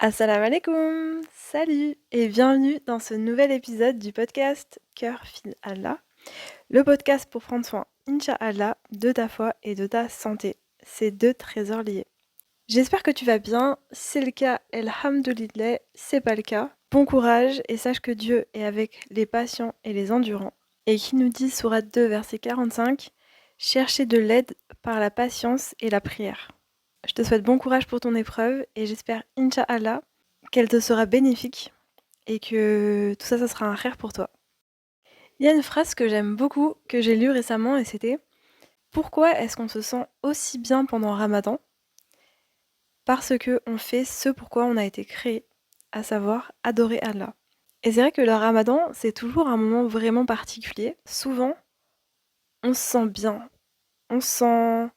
Assalamu alaikum! Salut et bienvenue dans ce nouvel épisode du podcast Cœur fil Allah, le podcast pour prendre soin, Inch'Allah, de ta foi et de ta santé. Ces deux trésors liés. J'espère que tu vas bien. Si c'est le cas, Elhamdoulilah. C'est pas le cas, bon courage et sache que Dieu est avec les patients et les endurants. Et qui nous dit, sourate 2, verset 45, cherchez de l'aide par la patience et la prière. Je te souhaite bon courage pour ton épreuve et j'espère, Inch'Allah, qu'elle te sera bénéfique et que tout ça, ça sera un khayr pour toi. Il y a une phrase que j'aime beaucoup, que j'ai lue récemment, et c'était « Pourquoi est-ce qu'on se sent aussi bien pendant Ramadan ? Parce que on fait ce pourquoi on a été créé, à savoir adorer Allah. » Et c'est vrai que le Ramadan, c'est toujours un moment vraiment particulier. Souvent, on se sent bien, on se sent,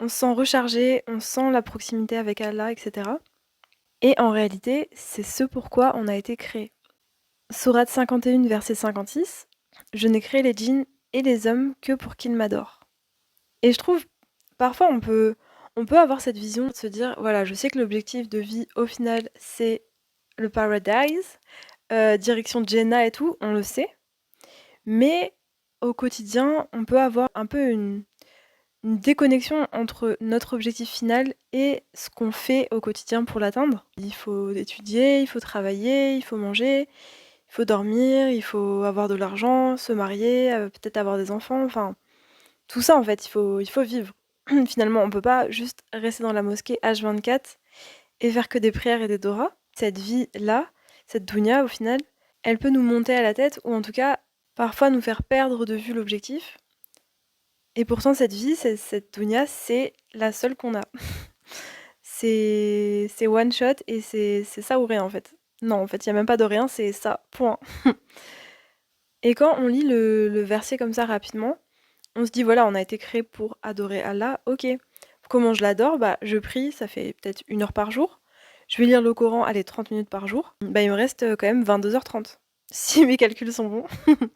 on se sent rechargé, on sent la proximité avec Allah, etc. Et en réalité, c'est ce pourquoi on a été créé. Sourate 51, verset 56, « Je n'ai créé les djinns et les hommes que pour qu'ils m'adorent. » Et je trouve, parfois on peut avoir cette vision de se dire, voilà, je sais que l'objectif de vie, au final, c'est le paradise, direction Jannah et tout, on le sait. Mais au quotidien, on peut avoir un peu une déconnexion entre notre objectif final et ce qu'on fait au quotidien pour l'atteindre. Il faut étudier, il faut travailler, il faut manger, il faut dormir, il faut avoir de l'argent, se marier, peut-être avoir des enfants, enfin, tout ça en fait, il faut vivre. Finalement, on peut pas juste rester dans la mosquée H24 et faire que des prières et des doras. Cette vie-là, cette dunya au final, elle peut nous monter à la tête ou en tout cas, parfois nous faire perdre de vue l'objectif. Et pourtant cette vie, cette dunya, c'est la seule qu'on a. C'est one shot et c'est ça ou rien en fait. Non, en fait, il y a même pas de rien, c'est ça, point. Et quand on lit le verset comme ça rapidement, on se dit voilà, on a été créé pour adorer Allah, OK. Comment je l'adore? Bah, je prie, ça fait peut-être 1 heure par jour. Je vais lire le Coran, allez, 30 minutes par jour. Bah, il me reste, quand même 22h30. Si mes calculs sont bons. Il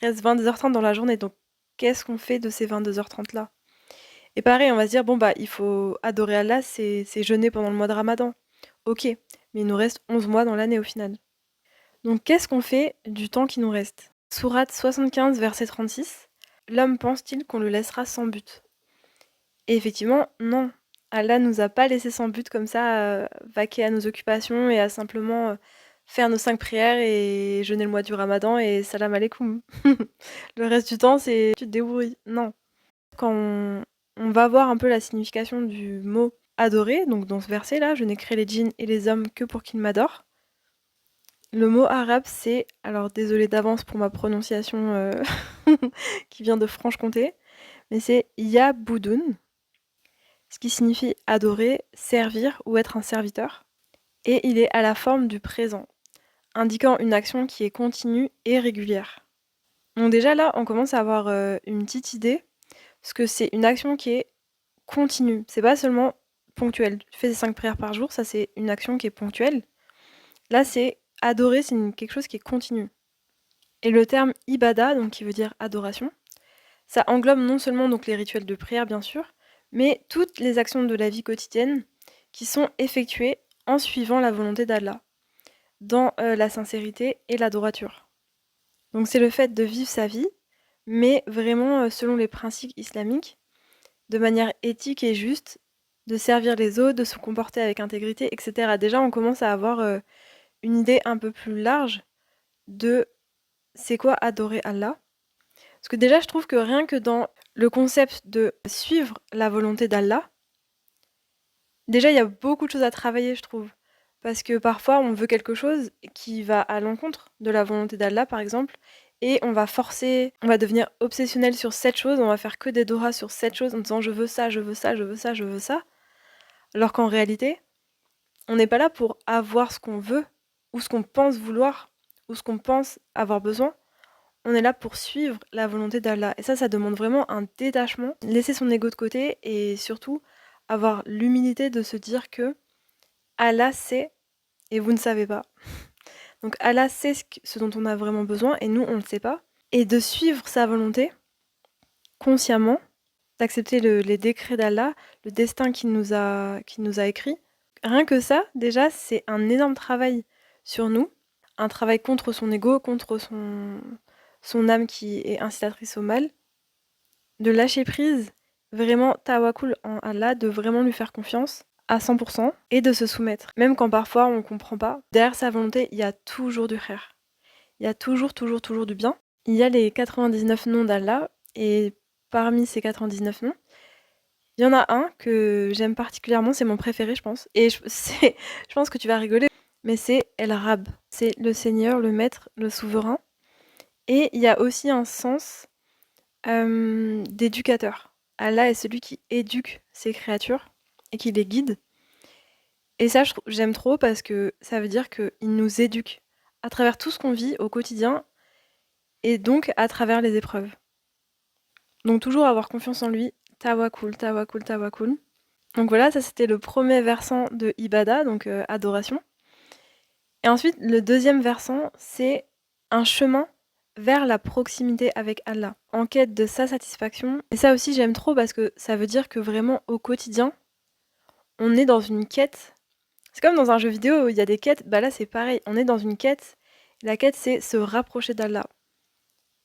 reste 22h30 dans la journée, donc qu'est-ce qu'on fait de ces 22h30 là? Et pareil, on va se dire bon, bah, il faut adorer Allah, c'est jeûner pendant le mois de Ramadan. OK, mais il nous reste 11 mois dans l'année au final. Donc qu'est-ce qu'on fait du temps qui nous reste? Sourate 75, verset 36. L'homme pense-t-il qu'on le laissera sans but? Et effectivement, non. Allah nous a pas laissé sans but comme ça, vaquer à nos occupations et à simplement, faire nos 5 prières et jeûner le mois du Ramadan et salam alaikum. Le reste du temps, c'est tu te débrouilles. Non. Quand on va voir un peu la signification du mot adorer, donc dans ce verset-là, je n'ai créé les djinns et les hommes que pour qu'ils m'adorent. Le mot arabe, c'est, alors désolée d'avance pour ma prononciation qui vient de Franche-Comté, mais c'est Ya'boudoun, ce qui signifie adorer, servir ou être un serviteur. Et il est à la forme du présent, indiquant une action qui est continue et régulière. Donc déjà là, on commence à avoir une petite idée, parce que c'est une action qui est continue. C'est pas seulement ponctuel. Tu fais 5 prières par jour, ça c'est une action qui est ponctuelle. Là, c'est adorer, c'est quelque chose qui est continu. Et le terme ibada, donc qui veut dire adoration, ça englobe non seulement donc les rituels de prière bien sûr, mais toutes les actions de la vie quotidienne qui sont effectuées en suivant la volonté d'Allah, dans la sincérité et la droiture. Donc c'est le fait de vivre sa vie, mais vraiment selon les principes islamiques, de manière éthique et juste, de servir les autres, de se comporter avec intégrité, etc. Déjà, on commence à avoir une idée un peu plus large de c'est quoi adorer Allah. Parce que déjà, je trouve que rien que dans le concept de suivre la volonté d'Allah, déjà, il y a beaucoup de choses à travailler, je trouve. Parce que parfois, on veut quelque chose qui va à l'encontre de la volonté d'Allah, par exemple, et on va forcer, on va devenir obsessionnel sur cette chose, on va faire que des doras sur cette chose en disant je veux ça, je veux ça, je veux ça, je veux ça. Alors qu'en réalité, on n'est pas là pour avoir ce qu'on veut, ou ce qu'on pense vouloir, ou ce qu'on pense avoir besoin. On est là pour suivre la volonté d'Allah. Et ça demande vraiment un détachement, laisser son ego de côté et surtout avoir l'humilité de se dire que Allah sait et vous ne savez pas. Donc Allah sait ce dont on a vraiment besoin et nous, on ne le sait pas. Et de suivre sa volonté consciemment, d'accepter les décrets d'Allah, le destin qu'il nous a écrit, Rien que ça, déjà, c'est un énorme travail sur nous, un travail contre son ego, contre son âme qui est incitatrice au mal, de lâcher prise, vraiment tawakkul en Allah, de vraiment lui faire confiance à 100 et de se soumettre. Même quand parfois on comprend pas, derrière sa volonté, il y a toujours du khair. Il y a toujours, toujours, toujours du bien. Il y a les 99 noms d'Allah et parmi ces 99 noms, il y en a un que j'aime particulièrement, c'est mon préféré, je pense. Et je pense que tu vas rigoler, mais c'est El Rab. C'est le Seigneur, le Maître, le Souverain. Et il y a aussi un sens d'éducateur. Allah est celui qui éduque ses créatures et qui les guide. Et ça, j'aime trop parce que ça veut dire qu'il nous éduque à travers tout ce qu'on vit au quotidien et donc à travers les épreuves. Donc toujours avoir confiance en lui, tawakkul, tawakkul, tawakkul. Donc voilà, ça c'était le premier versant de Ibada, donc adoration. Et ensuite, le deuxième versant, c'est un chemin vers la proximité avec Allah, en quête de sa satisfaction. Et ça aussi, j'aime trop parce que ça veut dire que vraiment au quotidien, on est dans une quête. C'est comme dans un jeu vidéo où il y a des quêtes, bah là c'est pareil, on est dans une quête. La quête, c'est se rapprocher d'Allah,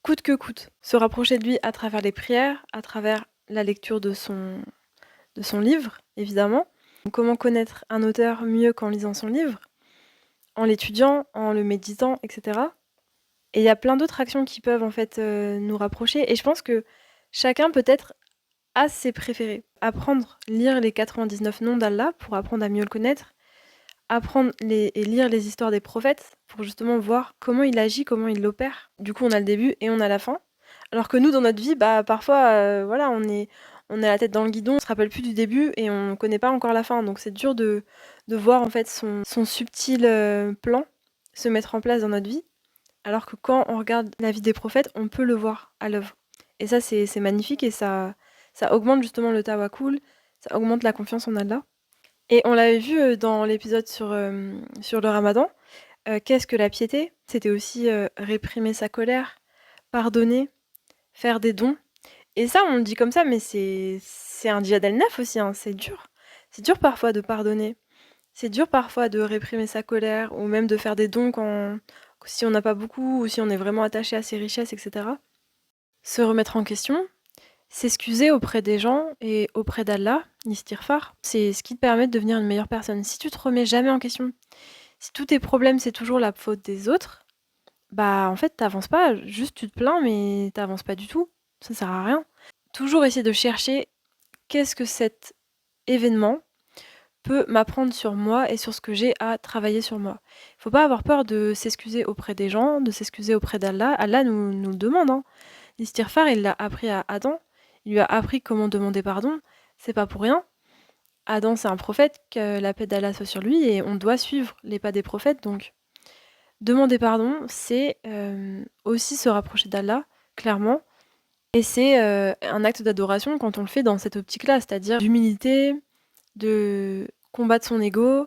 coûte que coûte. Se rapprocher de lui à travers les prières, à travers la lecture de son livre, évidemment. Comment connaître un auteur mieux qu'en lisant son livre, en l'étudiant, en le méditant, etc. Et il y a plein d'autres actions qui peuvent en fait nous rapprocher. Et je pense que chacun peut-être a ses préférés. Apprendre, lire les 99 noms d'Allah pour apprendre à mieux le connaître. Apprendre et lire les histoires des prophètes pour justement voir comment il agit, comment il opère. Du coup, on a le début et on a la fin. Alors que nous, dans notre vie, bah parfois, voilà, on est la tête dans le guidon, on se rappelle plus du début et on connaît pas encore la fin. Donc c'est dur de voir en fait son subtil plan se mettre en place dans notre vie. Alors que quand on regarde la vie des prophètes, on peut le voir à l'œuvre. Et ça, c'est magnifique et ça augmente justement le tawakkul, ça augmente la confiance en Allah. Et on l'avait vu dans l'épisode sur le ramadan. Qu'est-ce que la piété? C'était aussi réprimer sa colère, pardonner, faire des dons. Et ça, on le dit comme ça, mais c'est un djihad al-nafs aussi, hein, c'est dur. C'est dur parfois de pardonner. C'est dur parfois de réprimer sa colère ou même de faire des dons si on n'a pas beaucoup ou si on est vraiment attaché à ses richesses, etc. Se remettre en question, s'excuser auprès des gens et auprès d'Allah, l'istighfar, c'est ce qui te permet de devenir une meilleure personne. Si tu te remets jamais en question, si tous tes problèmes c'est toujours la faute des autres, bah en fait t'avances pas, juste tu te plains mais t'avances pas du tout. Ça sert à rien. Toujours essayer de chercher qu'est-ce que cet événement peut m'apprendre sur moi et sur ce que j'ai à travailler sur moi. Il faut pas avoir peur de s'excuser auprès des gens, de s'excuser auprès d'Allah. Allah nous le demande. Hein. L'istighfar, il l'a appris à Adam. Il lui a appris comment demander pardon. C'est pas pour rien. Adam, c'est un prophète, que la paix d'Allah soit sur lui, et on doit suivre les pas des prophètes. Donc, demander pardon, c'est aussi se rapprocher d'Allah, clairement. Et c'est un acte d'adoration quand on le fait dans cette optique-là, c'est-à-dire d'humilité, de combattre son ego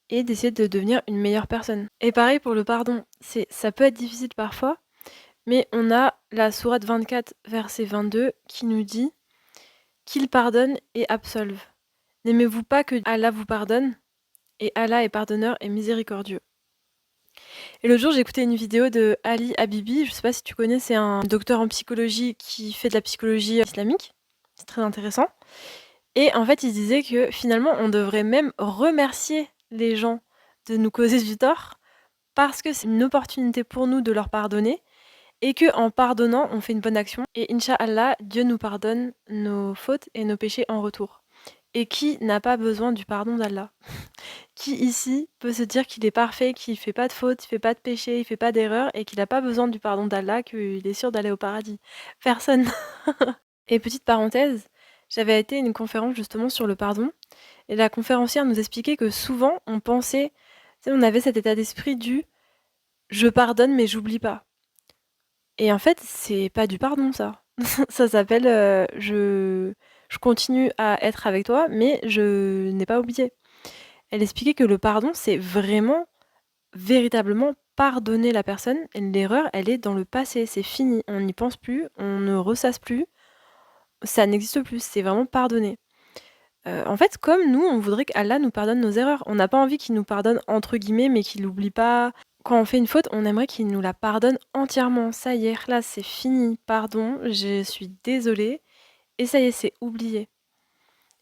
et d'essayer de devenir une meilleure personne. Et pareil pour le pardon, ça peut être difficile parfois, mais on a la sourate 24, verset 22, qui nous dit qu'il pardonne et absolve. N'aimez-vous pas que Allah vous pardonne? Et Allah est pardonneur et miséricordieux. Et l'autre jour, j'ai écouté une vidéo de Ali Habibi, je sais pas si tu connais, c'est un docteur en psychologie qui fait de la psychologie islamique. C'est très intéressant. Et en fait, il disait que finalement, on devrait même remercier les gens de nous causer du tort parce que c'est une opportunité pour nous de leur pardonner et que en pardonnant, on fait une bonne action. Et Inch'Allah, Dieu nous pardonne nos fautes et nos péchés en retour. Et qui n'a pas besoin du pardon d'Allah? Qui ici peut se dire qu'il est parfait, qu'il fait pas de faute, il fait pas de péché, il fait pas d'erreur et qu'il n'a pas besoin du pardon d'Allah, qu'il est sûr d'aller au paradis? Personne. Et petite parenthèse, j'avais été à une conférence justement sur le pardon et la conférencière nous expliquait que souvent on pensait, tu sais, on avait cet état d'esprit du je pardonne mais j'oublie pas. Et en fait, c'est pas du pardon ça. Ça s'appelle je continue à être avec toi mais je n'ai pas oublié. Elle expliquait que le pardon, c'est vraiment, véritablement pardonner la personne. Et l'erreur, elle est dans le passé, c'est fini. On n'y pense plus, on ne ressasse plus, ça n'existe plus, c'est vraiment pardonner. En fait, comme nous, on voudrait qu'Allah nous pardonne nos erreurs. On n'a pas envie qu'il nous pardonne entre guillemets, mais qu'il l'oublie pas. Quand on fait une faute, on aimerait qu'il nous la pardonne entièrement. Ça y est, là, c'est fini, pardon, je suis désolée et ça y est, c'est oublié.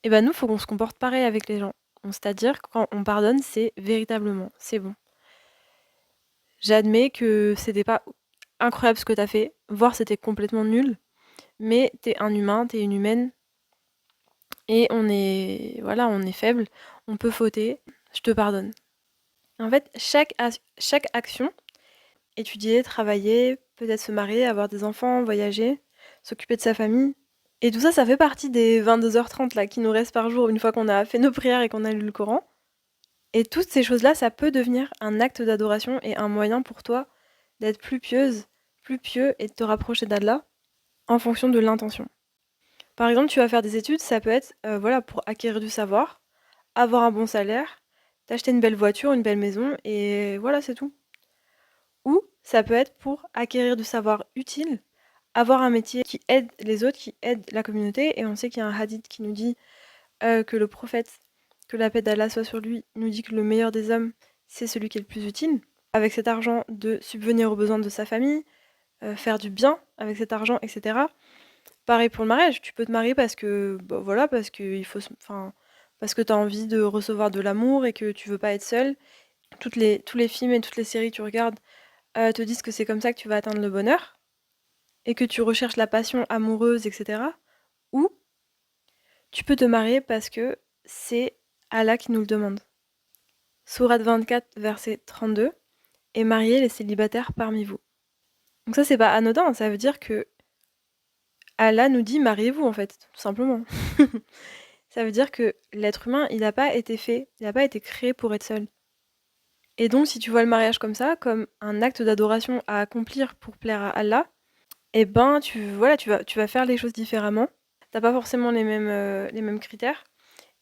Et ben nous, faut qu'on se comporte pareil avec les gens. C'est-à-dire que quand on pardonne, c'est véritablement, c'est bon. J'admets que c'était pas incroyable ce que tu fait, voire c'était complètement nul, mais tu un humain, tu une humaine et on est faible, on peut fauter, je te pardonne. En fait, chaque action, étudier, travailler, peut-être se marier, avoir des enfants, voyager, s'occuper de sa famille, et tout ça, ça fait partie des 22h30 là qui nous restent par jour une fois qu'on a fait nos prières et qu'on a lu le Coran. Et toutes ces choses-là, ça peut devenir un acte d'adoration et un moyen pour toi d'être plus pieuse, plus pieux et de te rapprocher d'Allah en fonction de l'intention. Par exemple, tu vas faire des études, ça peut être voilà, pour acquérir du savoir, avoir un bon salaire, t'acheter une belle voiture, une belle maison, et voilà, c'est tout. Ou ça peut être pour acquérir du savoir utile, avoir un métier qui aide les autres, qui aide la communauté, et on sait qu'il y a un hadith qui nous dit que le prophète, que la paix d'Allah soit sur lui, nous dit que le meilleur des hommes, c'est celui qui est le plus utile. Avec cet argent, de subvenir aux besoins de sa famille, faire du bien avec cet argent, etc. Pareil pour le mariage, tu peux te marier parce que, bah, voilà, parce que enfin, parce que t'as envie de recevoir de l'amour et que tu veux pas être seule. Tous les films et toutes les séries que tu regardes te disent que c'est comme ça que tu vas atteindre le bonheur et que tu recherches la passion amoureuse, etc. Ou tu peux te marier parce que c'est Allah qui nous le demande. Sourate 24, verset 32, et mariez les célibataires parmi vous. Donc ça, c'est pas anodin, ça veut dire que Allah nous dit mariez-vous en fait, tout simplement. Ça veut dire que l'être humain, il n'a pas été fait, il n'a pas été créé pour être seul. Et donc, si tu vois le mariage comme ça, comme un acte d'adoration à accomplir pour plaire à Allah, eh ben, tu vas faire les choses différemment. T'as pas forcément les mêmes critères.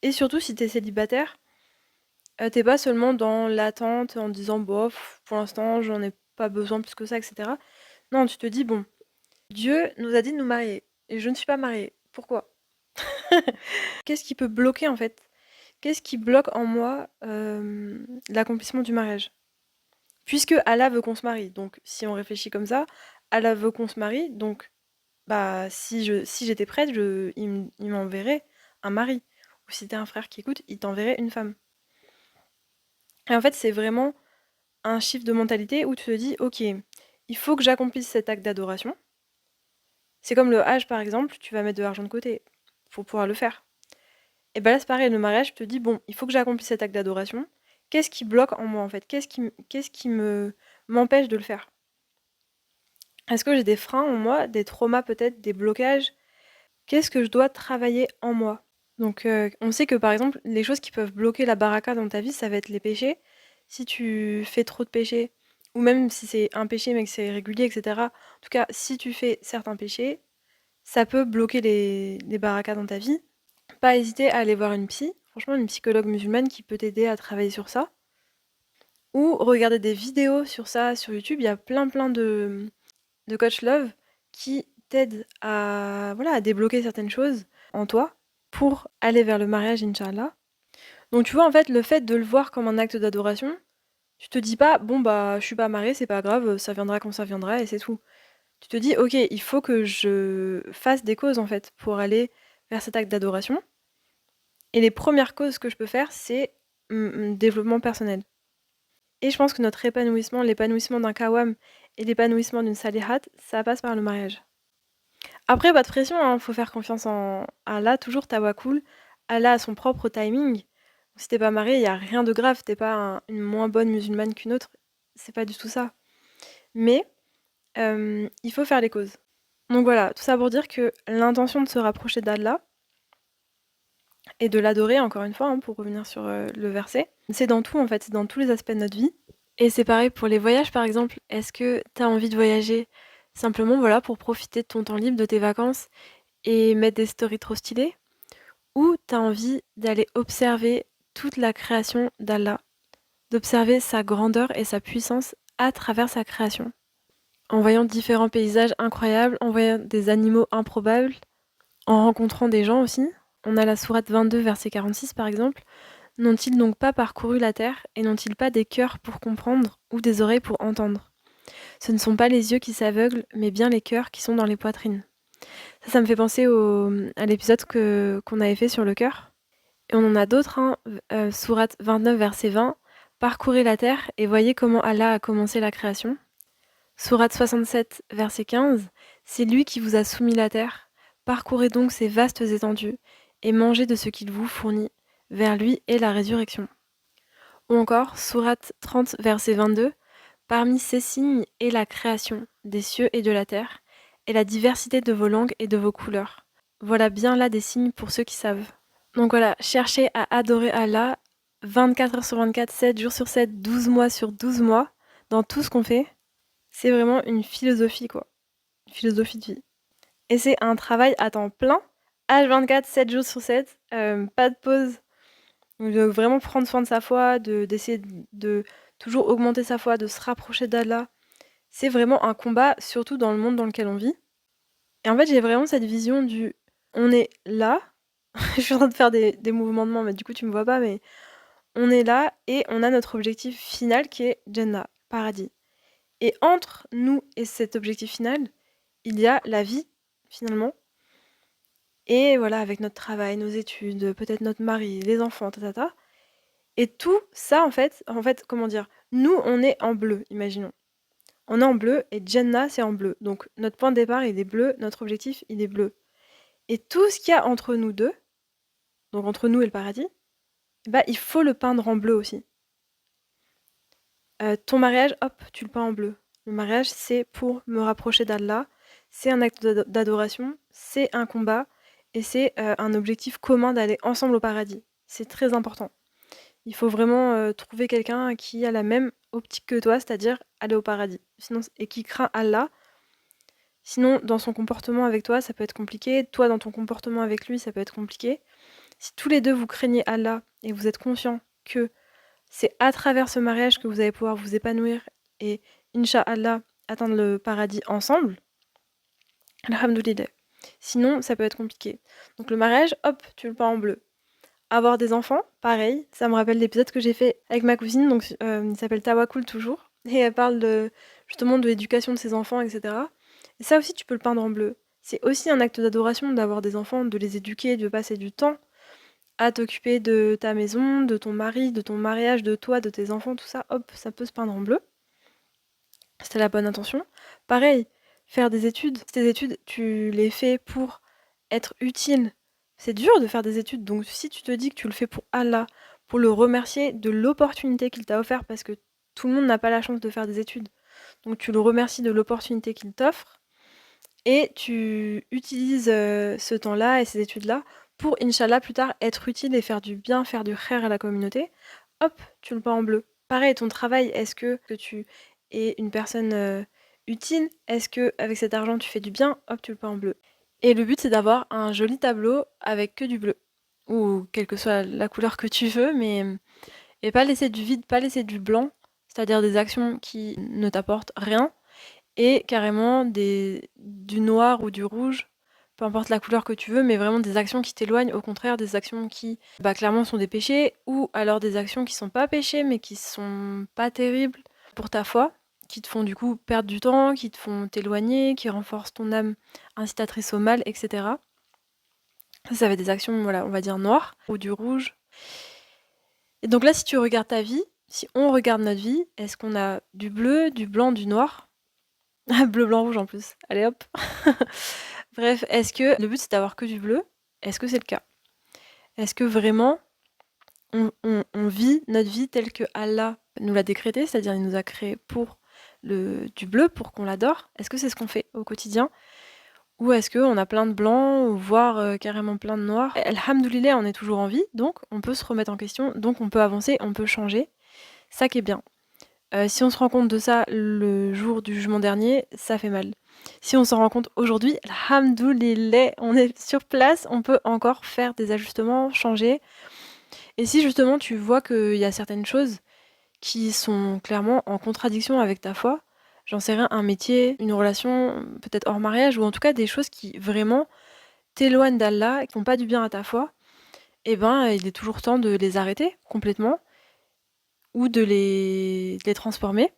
Et surtout, si t'es célibataire, t'es pas seulement dans l'attente en disant bof, pour l'instant, j'en ai pas besoin plus que ça, etc. Non, tu te dis bon, Dieu nous a dit de nous marier et je ne suis pas mariée. Pourquoi? Qu'est-ce qui peut bloquer en fait? Qu'est-ce qui bloque en moi l'accomplissement du mariage? Puisque Allah veut qu'on se marie, donc si on réfléchit comme ça, Allah veut qu'on se marie, donc bah si j'étais prête, il m'enverrait un mari. Ou si t'es un frère qui écoute, il t'enverrait une femme. Et en fait, c'est vraiment un shift de mentalité où tu te dis, ok, il faut que j'accomplisse cet acte d'adoration. C'est comme le Hajj par exemple, tu vas mettre de l'argent de côté pour pouvoir le faire. Et ben là c'est pareil, le mariage, tu te dis, bon, il faut que j'accomplisse cet acte d'adoration. Qu'est-ce qui bloque en moi en fait? Qu'est-ce qui m'empêche de le faire? Est-ce que j'ai des freins en moi, des traumas peut-être, des blocages? Qu'est-ce que je dois travailler en moi? Donc on sait que par exemple, les choses qui peuvent bloquer la baraka dans ta vie, ça va être les péchés. Si tu fais trop de péchés, ou même si c'est un péché mais que c'est régulier, etc. En tout cas, si tu fais certains péchés, ça peut bloquer les barakas dans ta vie. Pas hésiter à aller voir une psy, franchement une psychologue musulmane qui peut t'aider à travailler sur ça. Ou regarder des vidéos sur ça sur YouTube, il y a plein de coach love qui t'aident à, voilà, à débloquer certaines choses en toi pour aller vers le mariage, Inch'Allah. Donc tu vois, en fait, le fait de le voir comme un acte d'adoration, tu te dis pas, bon bah, je suis pas mariée, c'est pas grave, ça viendra quand ça viendra et c'est tout. Tu te dis, ok, il faut que je fasse des causes en fait pour aller vers cet acte d'adoration. Et les premières causes que je peux faire, c'est développement personnel. Et je pense que notre épanouissement, l'épanouissement d'un kawam et l'épanouissement d'une salihat, ça passe par le mariage. Après, pas de pression, hein, faut faire confiance en Allah, toujours tawakkul. Allah a son propre timing. Si t'es pas marié, il y a rien de grave, t'es pas une moins bonne musulmane qu'une autre. C'est pas du tout ça. Mais il faut faire les causes. Donc voilà, tout ça pour dire que l'intention de se rapprocher d'Allah et de l'adorer, encore une fois, hein, pour revenir sur le verset, c'est dans tout en fait, c'est dans tous les aspects de notre vie. Et c'est pareil pour les voyages par exemple. Est-ce que t'as envie de voyager simplement voilà, pour profiter de ton temps libre, de tes vacances et mettre des stories trop stylées? Ou t'as envie d'aller observer toute la création d'Allah, d'observer sa grandeur et sa puissance à travers sa création, en voyant différents paysages incroyables, en voyant des animaux improbables, en rencontrant des gens aussi. On a la sourate 22, verset 46 par exemple. N'ont-ils donc pas parcouru la terre et n'ont-ils pas des cœurs pour comprendre ou des oreilles pour entendre? Ce ne sont pas les yeux qui s'aveuglent, mais bien les cœurs qui sont dans les poitrines. Ça me fait penser à l'épisode qu'on avait fait sur le cœur. Et on en a d'autres, hein. Sourate 29, verset 20. Parcourez la terre et voyez comment Allah a commencé la création. Sourate 67, verset 15. C'est lui qui vous a soumis la terre. Parcourez donc ces vastes étendues et mangez de ce qu'il vous fournit. Vers lui est la résurrection. Ou encore, Sourate 30, verset 22. Parmi ces signes est la création des cieux et de la terre, et la diversité de vos langues et de vos couleurs. Voilà bien là des signes pour ceux qui savent. Donc voilà, cherchez à adorer Allah 24 heures sur 24, 7 jours sur 7, 12 mois sur 12 mois, dans tout ce qu'on fait. C'est vraiment une philosophie, quoi. Une philosophie de vie. Et c'est un travail à temps plein, H24, 7 jours sur 7, pas de pause. Donc, de vraiment prendre soin de sa foi, d'essayer de toujours augmenter sa foi, de se rapprocher d'Allah. C'est vraiment un combat, surtout dans le monde dans lequel on vit. Et en fait, j'ai vraiment cette vision du on est là. Je suis en train de faire des mouvements de main, mais du coup, tu me vois pas, mais on est là et on a notre objectif final qui est Jannah, paradis. Et entre nous et cet objectif final, il y a la vie, finalement. Et voilà, avec notre travail, nos études, peut-être notre mari, les enfants, ta. Et tout ça, en fait, comment dire, nous, on est en bleu, imaginons. On est en bleu et Jannah, c'est en bleu. Donc notre point de départ, il est bleu, notre objectif, il est bleu. Et tout ce qu'il y a entre nous deux, donc entre nous et le paradis, bah, il faut le peindre en bleu aussi. Ton mariage, hop, tu le peins en bleu. Le mariage, c'est pour me rapprocher d'Allah, c'est un acte d'adoration, c'est un combat, et c'est un objectif commun d'aller ensemble au paradis. C'est très important. Il faut vraiment trouver quelqu'un qui a la même optique que toi, c'est-à-dire aller au paradis. Sinon, et qui craint Allah. Sinon, dans son comportement avec toi, ça peut être compliqué. Toi, dans ton comportement avec lui, ça peut être compliqué. Si tous les deux vous craignez Allah et vous êtes conscient que c'est à travers ce mariage que vous allez pouvoir vous épanouir et, Inch'Allah, atteindre le paradis ensemble, alhamdoulilah. Sinon, ça peut être compliqué. Donc le mariage, hop, tu le peins en bleu. Avoir des enfants, pareil, ça me rappelle l'épisode que j'ai fait avec ma cousine, donc il s'appelle Tawakkul toujours, et elle parle justement de l'éducation de ses enfants, etc. Et ça aussi, tu peux le peindre en bleu. C'est aussi un acte d'adoration d'avoir des enfants, de les éduquer, de passer du temps à t'occuper de ta maison, de ton mari, de ton mariage, de toi, de tes enfants, tout ça, hop, ça peut se peindre en bleu. C'était la bonne intention. Pareil, faire des études. Tes études, tu les fais pour être utile. C'est dur de faire des études, donc si tu te dis que tu le fais pour Allah, pour le remercier de l'opportunité qu'il t'a offert, parce que tout le monde n'a pas la chance de faire des études, donc tu le remercies de l'opportunité qu'il t'offre, et tu utilises ce temps-là et ces études-là pour, Inch'Allah, plus tard, être utile et faire du bien, faire du khair à la communauté. Hop, tu le peins en bleu. Pareil, ton travail, est-ce que tu es une personne utile? Est-ce que avec cet argent, tu fais du bien? Hop, tu le peins en bleu. Et le but, c'est d'avoir un joli tableau avec que du bleu. Ou quelle que soit la couleur que tu veux, mais et pas laisser du vide, pas laisser du blanc, c'est-à-dire des actions qui ne t'apportent rien, et carrément du noir ou du rouge, peu importe la couleur que tu veux, mais vraiment des actions qui t'éloignent, au contraire des actions qui bah, clairement sont des péchés, ou alors des actions qui sont pas péchés mais qui sont pas terribles pour ta foi, qui te font du coup perdre du temps, qui te font t'éloigner, qui renforcent ton âme incitatrice au mal, etc. Ça va être des actions, voilà, on va dire noires, ou du rouge. Et donc là, si tu regardes ta vie, si on regarde notre vie, est-ce qu'on a du bleu, du blanc, du noir? Bleu, blanc, rouge en plus. Allez hop. Bref, est-ce que le but c'est d'avoir que du bleu? Est-ce que c'est le cas? Est-ce que vraiment on vit notre vie telle que Allah nous l'a décrété, c'est-à-dire il nous a créé pour du bleu, pour qu'on l'adore? Est-ce que c'est ce qu'on fait au quotidien? Ou est-ce qu'on a plein de blancs, voire carrément plein de noirs? Alhamdoulilah, on est toujours en vie, donc on peut se remettre en question, donc on peut avancer, on peut changer. Ça qui est bien. Si on se rend compte de ça le jour du jugement dernier, ça fait mal. Si on s'en rend compte aujourd'hui, alhamdoulilah, on est sur place, on peut encore faire des ajustements, changer. Et si justement tu vois qu'il y a certaines choses qui sont clairement en contradiction avec ta foi, j'en sais rien, un métier, une relation, peut-être hors mariage, ou en tout cas des choses qui vraiment t'éloignent d'Allah, qui font pas du bien à ta foi, eh ben, il est toujours temps de les arrêter complètement ou de les transformer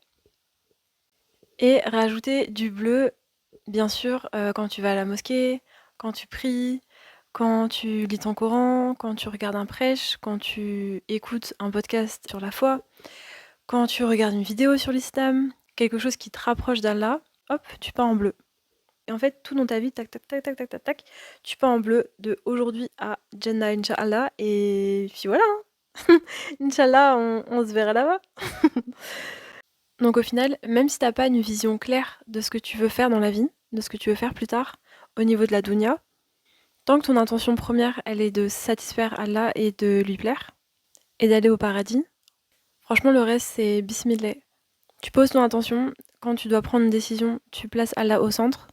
et rajouter du bleu, bien sûr, quand tu vas à la mosquée, quand tu pries, quand tu lis ton Coran, quand tu regardes un prêche, quand tu écoutes un podcast sur la foi, quand tu regardes une vidéo sur l'islam, quelque chose qui te rapproche d'Allah, hop, tu peins en bleu. Et en fait, tout dans ta vie, tac, tac, tac, tac, tac, tac, tac, tu peins en bleu de aujourd'hui à Jannah, Inch'Allah, et puis voilà, hein. Inch'Allah, on se verra là-bas. Donc au final, même si t'as pas une vision claire de ce que tu veux faire dans la vie, de ce que tu veux faire plus tard, au niveau de la dunya, tant que ton intention première, elle est de satisfaire Allah et de lui plaire, et d'aller au paradis, franchement, le reste, c'est bismillah. Tu poses ton intention, quand tu dois prendre une décision, tu places Allah au centre,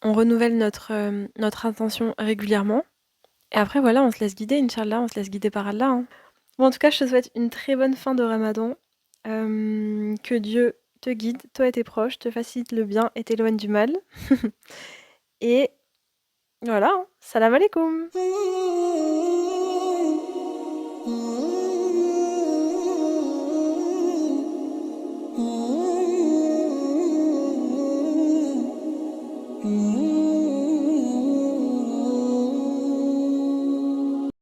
on renouvelle notre intention régulièrement, et après, voilà, on se laisse guider, Inch'Allah, on se laisse guider par Allah, hein. Bon, en tout cas, je te souhaite une très bonne fin de Ramadan. Que Dieu te guide, toi et tes proches, te facilite le bien et t'éloigne du mal. Et voilà, hein. Salam alaikum. Mm-hmm.